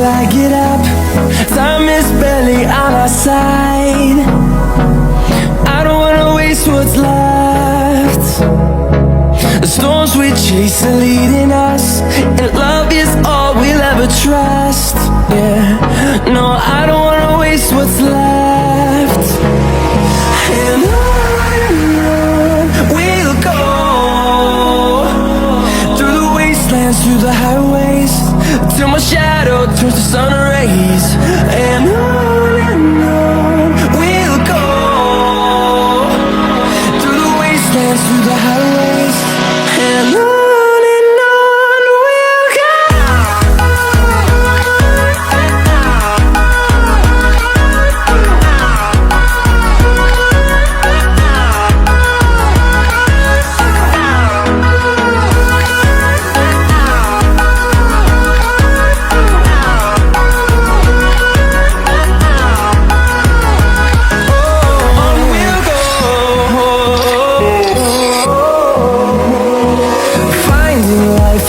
I get up. Time is barely on our side. I don't wanna waste what's left. The storms we chase are leading us, and love is all we'll ever trust. Yeah, no, I don't wanna waste what's left. And on we'll go, through the wastelands, through the highways, till my shadow turns to sun rays. And on we'll go, through the wastelands, through the highways, and on we'll go.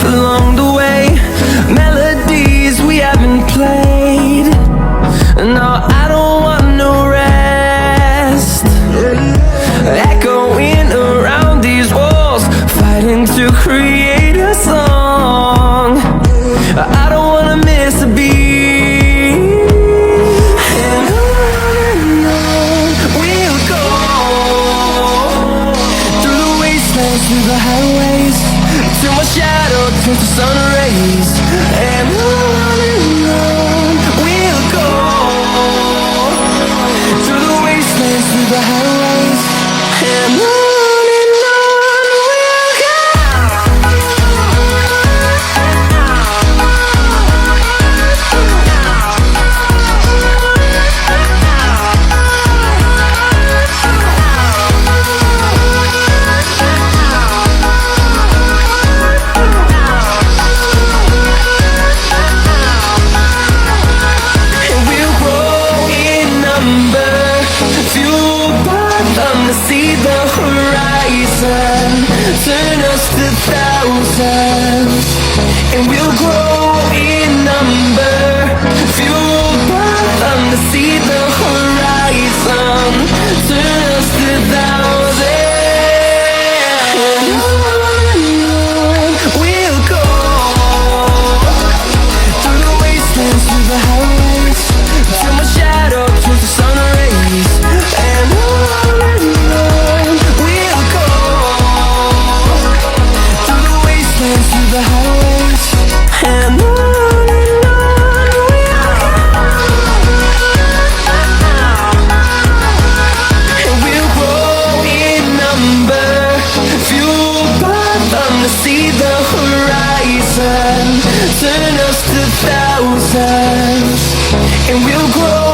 Along the way, melodies we haven't played. No, I don't want no rest. Echoing around these walls, fighting to create a song. I don't wanna miss a beat. And on we'll go, through the wastelands, through the highways, till my shadow turns to sun rays. And on we'll go, through the wastelands, through the highways, and on we'll go. See the horizon, turn us to thousands, and we'll grow in number. Fueled by them to see the horizon, turn us to thousands. And on we'll go, through the wastelands, through the highways, till my shadow turns to sun rays. And on through the highways, and on we'll go. And we'll grow in number, fueled by them to see the horizon, turn us to thousands, and we'll grow